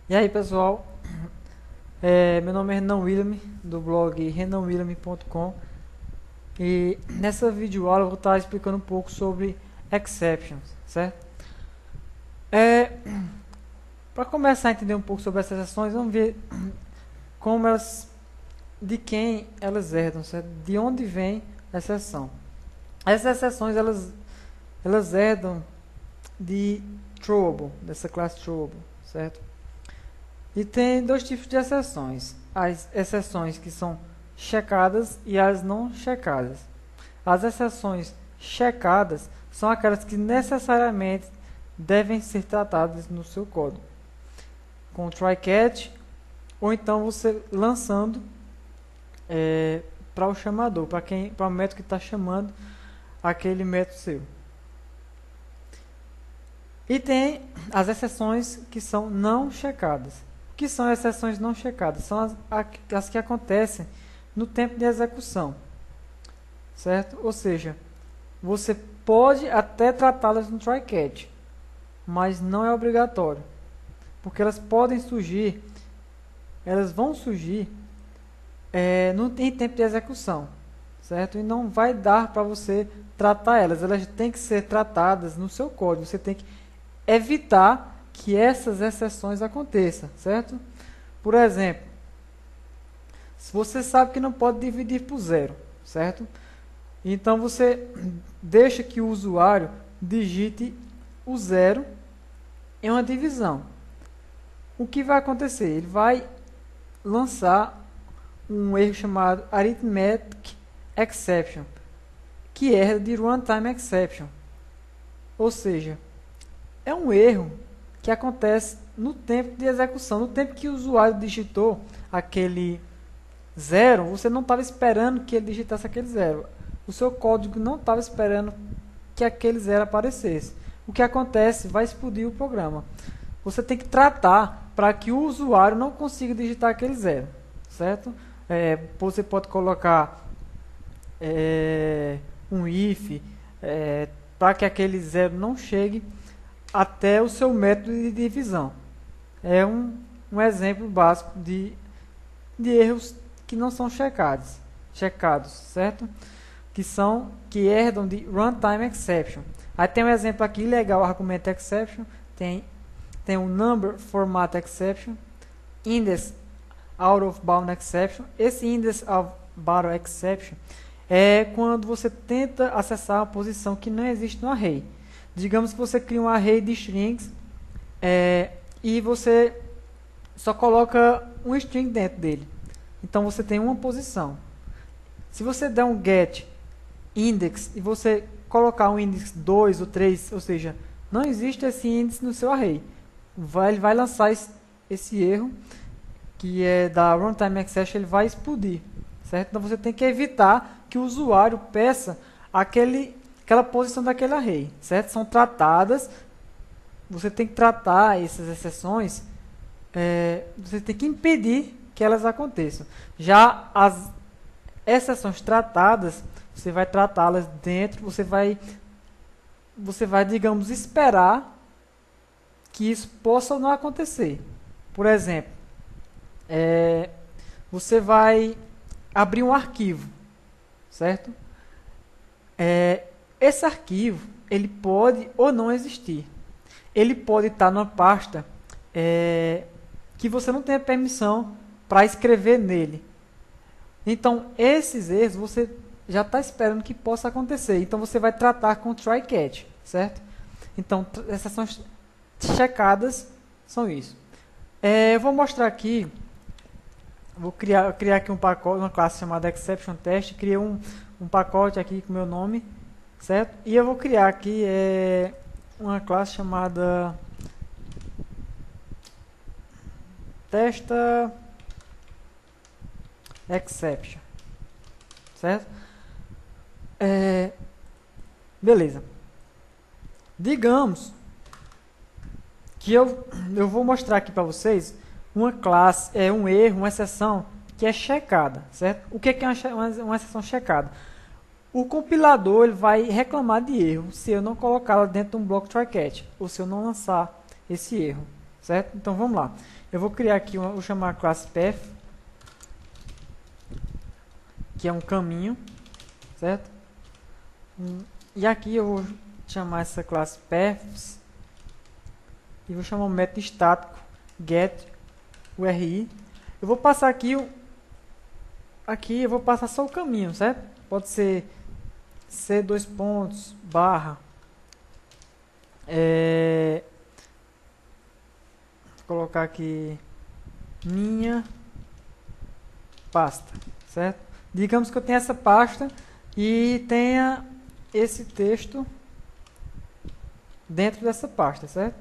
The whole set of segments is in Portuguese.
E aí pessoal, meu nome é Renan William, do blog renanwilliam.com, e nessa videoaula eu vou estar explicando um pouco sobre exceptions, certo? Para começar a entender um pouco sobre essas exceções, vamos ver como elas, de quem elas herdam, certo? De onde vem a exceção. Essas exceções elas herdam de throwable, dessa classe throwable, certo? E tem dois tipos de exceções. As exceções que são checadas e as não checadas. As exceções checadas são aquelas que necessariamente devem ser tratadas no seu código, com try-catch, ou então você lançando para o chamador, para o método que está chamando aquele método seu. E tem as exceções que são não checadas. O que são exceções não checadas? São as que acontecem no tempo de execução, certo? Ou seja, você pode até tratá-las no try-catch, mas não é obrigatório, porque elas podem surgir, elas vão surgir em tempo de execução, certo? E não vai dar para você tratar elas têm que ser tratadas no seu código, você tem que evitar que essas exceções aconteçam, certo? Por exemplo, se você sabe que não pode dividir por zero, certo? Então você deixa que o usuário digite o zero em uma divisão. O que vai acontecer? Ele vai lançar um erro chamado Arithmetic Exception, que é de Runtime Exception. Ou seja, é um erro que acontece no tempo de execução. No tempo que o usuário digitou aquele zero, você não estava esperando que ele digitasse aquele zero. O seu código não estava esperando que aquele zero aparecesse. O que acontece? Vai explodir o programa. Você tem que tratar para que o usuário não consiga digitar aquele zero, certo? Você pode colocar um if para que aquele zero não chegue até o seu método de divisão. É um exemplo básico de erros que não são checados, certo? Que herdam de runtime exception. Aí tem um exemplo aqui legal, argument exception, tem um number format exception, index out of bound exception. Esse index out of bound exception é quando você tenta acessar uma posição que não existe no array. Digamos que você cria um array de strings e você só coloca um string dentro dele. Então você tem uma posição. Se você der um get index e você colocar um index 2 ou 3, ou seja, não existe esse índice no seu array, ele vai lançar esse erro, que é da runtime exception, ele vai explodir, certo? Então você tem que evitar que o usuário peça aquela posição daquele array, certo? São tratadas, você tem que tratar essas exceções, você tem que impedir que elas aconteçam. Já as exceções tratadas, você vai tratá-las dentro, você vai, digamos, esperar que isso possa não acontecer. Por exemplo, você vai abrir um arquivo, certo? Esse arquivo, ele pode ou não existir. Ele pode estar numa pasta que você não tem a permissão para escrever nele. Então, esses erros você já está esperando que possa acontecer. Então, você vai tratar com try-catch, certo? Então, exceções checadas são isso. Eu vou mostrar aqui, vou criar aqui um pacote, uma classe chamada exception test, criei um pacote aqui com meu nome, certo? E eu vou criar aqui uma classe chamada testa exception, certo? Beleza. Digamos que eu vou mostrar aqui para vocês uma classe, um erro, uma exceção que é checada, certo? O que é uma exceção checada? O compilador ele vai reclamar de erro se eu não colocá-la dentro de um bloco try-catch, ou se eu não lançar esse erro, certo? Então vamos lá. Eu vou criar aqui, vou chamar a classe path, que é um caminho, certo? E aqui eu vou chamar essa classe paths e vou chamar um método estático get URI. Eu vou passar aqui eu vou passar só o caminho, certo? Pode ser C2 pontos barra vou colocar aqui minha pasta, certo? Digamos que eu tenho essa pasta e tenha esse texto dentro dessa pasta, certo?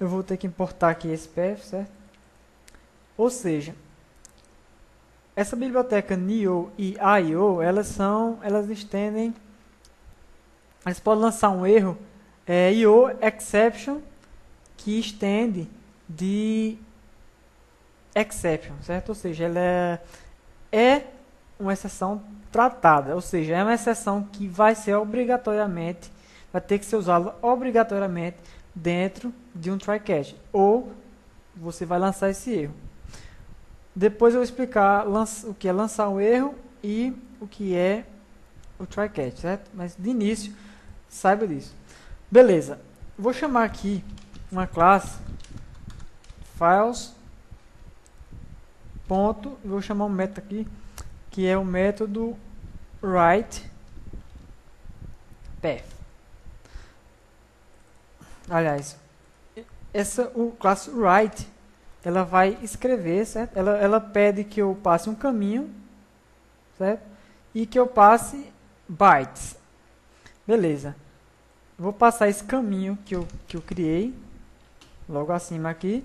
Eu vou ter que importar aqui esse path, certo? Ou seja, essa biblioteca NIO e IO, elas estendem, elas podem lançar um erro, IO exception, que estende de exception, certo? Ou seja, ela é uma exceção tratada, ou seja, é uma exceção que vai ter que ser usada obrigatoriamente dentro de um try catch, ou você vai lançar esse erro. Depois eu vou explicar o que é lançar um erro e o que é o try catch, certo? Mas de início, saiba disso. Beleza, vou chamar aqui uma classe files ponto, vou chamar um método aqui que é o método write path. Aliás, o classe write, ela vai escrever, certo? Ela pede que eu passe um caminho, certo? E que eu passe bytes. Beleza. Vou passar esse caminho que eu criei, logo acima aqui.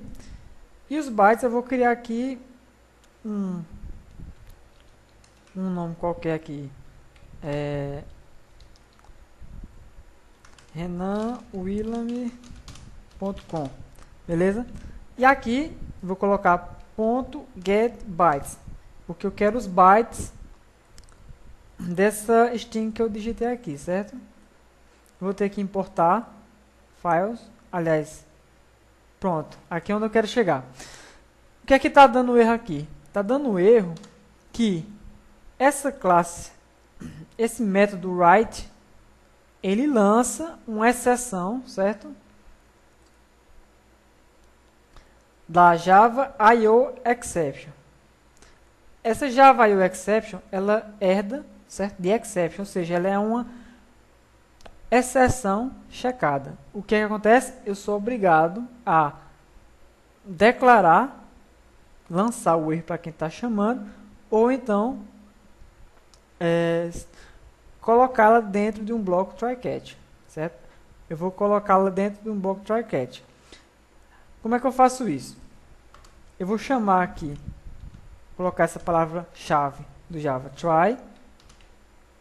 E os bytes eu vou criar aqui um nome qualquer aqui. renanwilliam.com, beleza? E aqui vou colocar .getBytes, porque eu quero os bytes dessa string que eu digitei aqui, certo? Vou ter que importar files, aliás, pronto, aqui é onde eu quero chegar. O que é que está dando erro aqui? Está dando erro que essa classe, esse método write, ele lança uma exceção, certo? Da Java IO Exception. Essa Java IO Exception, ela herda, certo? De exception, ou seja, ela é uma exceção checada. O que acontece? Eu sou obrigado a declarar, lançar o erro para quem está chamando, ou então colocá-la dentro de um bloco try catch, certo? Eu vou colocá-la dentro de um bloco try catch. Como é que eu faço isso? Eu vou chamar aqui, colocar essa palavra-chave do Java, try.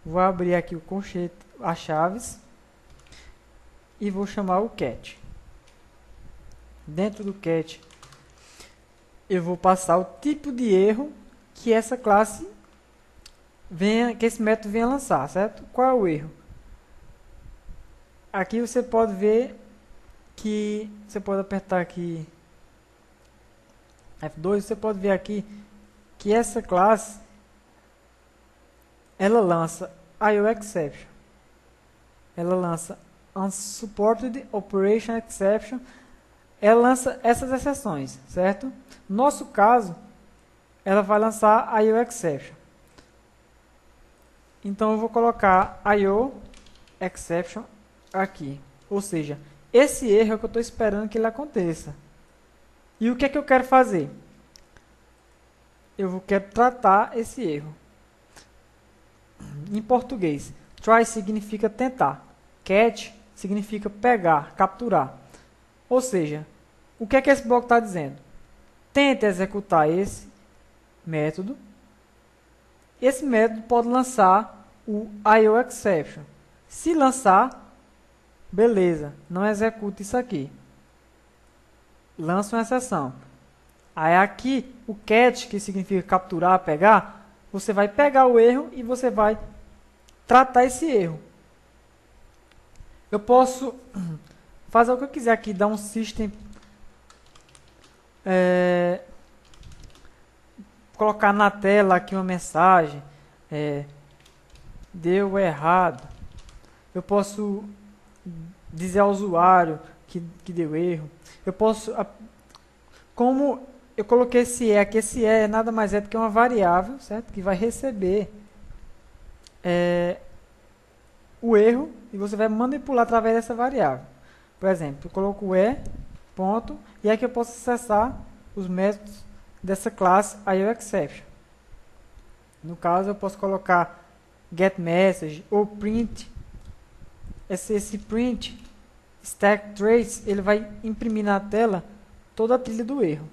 Vou abrir aqui o conceito, as chaves, e vou chamar o catch. Dentro do catch, eu vou passar o tipo de erro que essa classe que esse método venha lançar, certo? Qual é o erro? Aqui você pode ver que você pode apertar aqui F2, você pode ver aqui que essa classe ela lança IO exception, ela lança unsupported operation exception, ela lança essas exceções, certo? No nosso caso, ela vai lançar IO exception. Então eu vou colocar IO exception aqui, ou seja, esse erro é o que eu estou esperando que ele aconteça. E o que é que eu quero fazer? Eu quero tratar esse erro. Em português, try significa tentar, catch significa pegar, capturar. Ou seja, o que é que esse bloco está dizendo? Tente executar esse método. Esse método pode lançar o IO exception. Se lançar, beleza, não executa isso aqui. Lança uma exceção. Aí aqui, o catch, que significa capturar, pegar, você vai pegar o erro e você vai tratar esse erro. Eu posso fazer o que eu quiser aqui, dar um system, colocar na tela aqui uma mensagem, deu errado. Eu posso dizer ao usuário que deu erro. Eu posso, como eu coloquei esse aqui, esse nada mais é do que uma variável, certo? Que vai receber o erro e você vai manipular através dessa variável. Por exemplo, eu coloco o ponto, e aqui eu posso acessar os métodos dessa classe IOException. No caso, eu posso colocar getMessage ou print. Esse print stack trace, ele vai imprimir na tela toda a trilha do erro,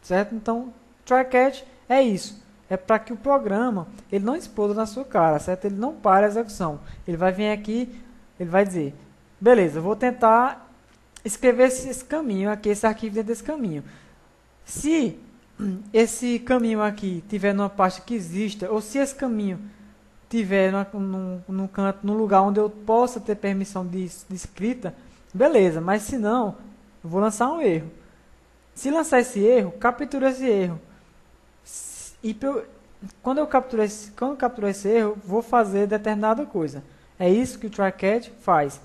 certo? Então, try catch é isso. É para que o programa ele não exploda na sua cara, certo? Ele não para a execução. Ele vai vir aqui, ele vai dizer, beleza, eu vou tentar escrever esse caminho aqui, esse arquivo dentro desse caminho. Se esse caminho aqui tiver numa pasta que exista, ou se esse caminho tiver num canto, num lugar onde eu possa ter permissão de escrita, beleza, mas se não, eu vou lançar um erro. Se lançar esse erro, captura esse erro. E quando eu capturar esse erro, vou fazer determinada coisa. É isso que o try-catch faz,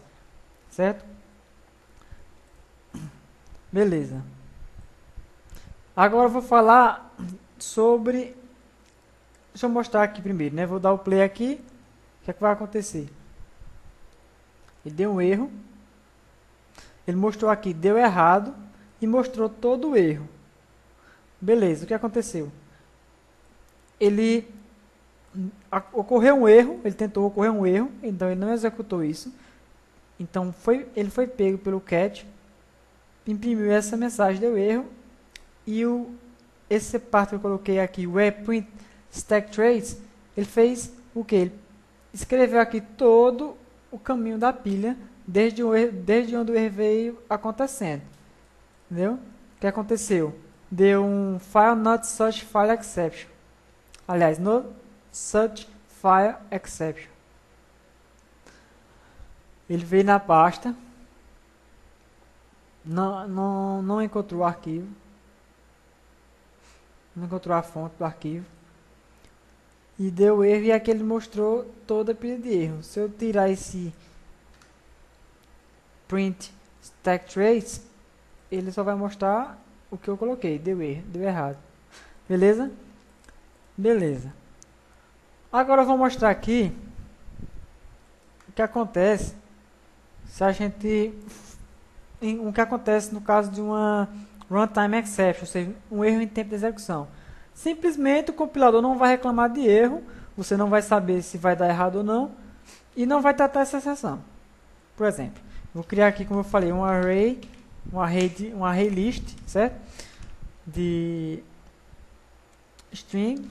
certo? Beleza. Agora eu vou falar sobre... Deixa eu mostrar aqui primeiro, né? Vou dar o play aqui. O que é que vai acontecer? Ele deu um erro. Ele mostrou aqui, deu errado. E mostrou todo o erro. Beleza, o que aconteceu? Ocorreu um erro, ele tentou ocorrer um erro, então ele não executou isso. Então ele foi pego pelo catch, imprimiu essa mensagem, deu erro, e esse parte que eu coloquei aqui, o print stack trace, ele fez o que? Ele escreveu aqui todo o caminho da pilha, desde onde o erro veio acontecendo. Entendeu? O que aconteceu? Deu um file not such file exception. Aliás, no such file exception. Ele veio na pasta, não encontrou o arquivo, não encontrou a fonte do arquivo, e deu erro, e aqui ele mostrou toda a pilha de erro. Se eu tirar esse print stack trace, ele só vai mostrar o que eu coloquei, deu erro, deu errado. Beleza? Beleza. Agora eu vou mostrar aqui o que acontece se a gente... O que acontece no caso de uma runtime exception, ou seja, um erro em tempo de execução. Simplesmente o compilador não vai reclamar de erro, você não vai saber se vai dar errado ou não, e não vai tratar essa exceção. Por exemplo, vou criar aqui, como eu falei, um array list, certo? De string.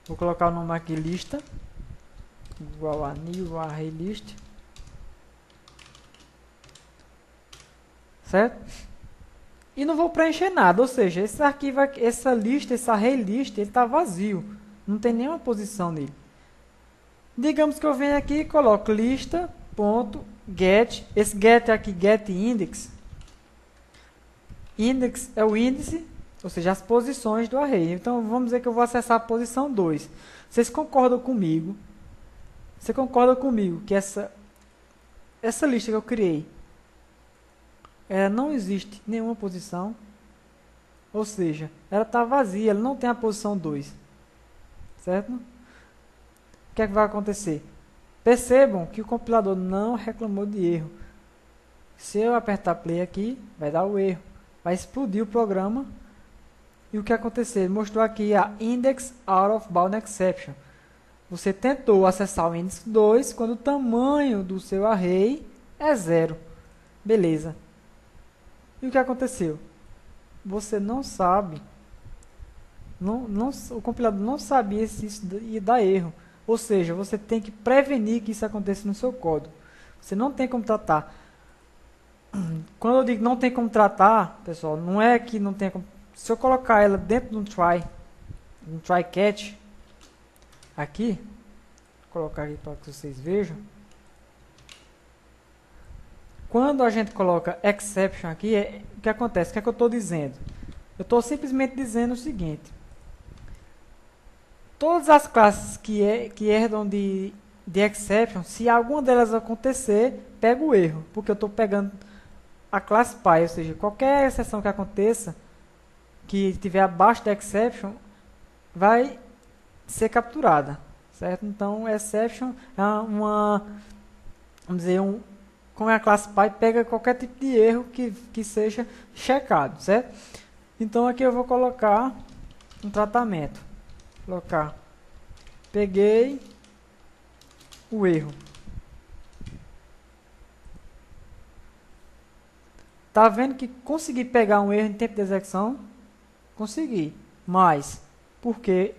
Vou colocar o nome aqui lista, igual a new array list, certo? E não vou preencher nada, ou seja, esse arquivo, essa lista, esse array list, ele está vazio, não tem nenhuma posição nele. Digamos que eu venho aqui e coloco lista.get, esse get aqui, get index. Index é o índice, ou seja, as posições do array. Então, vamos dizer que eu vou acessar a posição 2. Vocês concordam comigo? Você concorda comigo que essa lista que eu criei, não existe nenhuma posição? Ou seja, ela está vazia, ela não tem a posição 2. Certo? O que é que vai acontecer? Percebam que o compilador não reclamou de erro. Se eu apertar play aqui, vai dar o erro. Vai explodir o programa. E o que aconteceu? Ele mostrou aqui a index out of bound exception. Você tentou acessar o índice 2 quando o tamanho do seu array é 0. Beleza. E o que aconteceu? Você não sabe. O compilador não sabia se isso ia dar erro. Ou seja, você tem que prevenir que isso aconteça no seu código. Você não tem como tratar. Quando eu digo não tem como tratar, pessoal, não é que não tem como... Se eu colocar ela dentro de um try catch, aqui, vou colocar aqui para que vocês vejam. quando a gente coloca exception aqui, o que acontece? O que é que eu estou dizendo? Eu estou simplesmente dizendo o seguinte: todas as classes que herdam de exception, se alguma delas acontecer, pega o erro, porque eu estou pegando a classe pi, ou seja, qualquer exceção que aconteça, que estiver abaixo da exception, vai ser capturada, certo? Então, exception é vamos dizer, como é a classe pi, pega qualquer tipo de erro que seja checado, certo? Então, aqui eu vou colocar um tratamento. Colocar, peguei o erro. Tá vendo que consegui pegar um erro em tempo de execução? Consegui. Mas, por quê?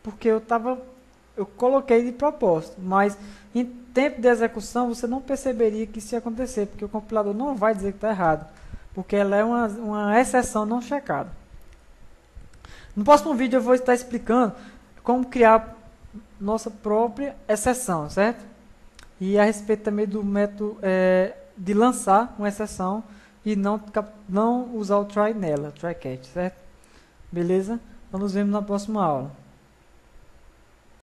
Porque eu coloquei de propósito. Mas, em tempo de execução, você não perceberia que isso ia acontecer, porque o compilador não vai dizer que está errado. Porque ela é uma exceção não checada. No próximo vídeo eu vou estar explicando como criar nossa própria exceção, certo? E a respeito também do método de lançar uma exceção e não usar o try nela, try catch, certo? Beleza? Então nos vemos na próxima aula.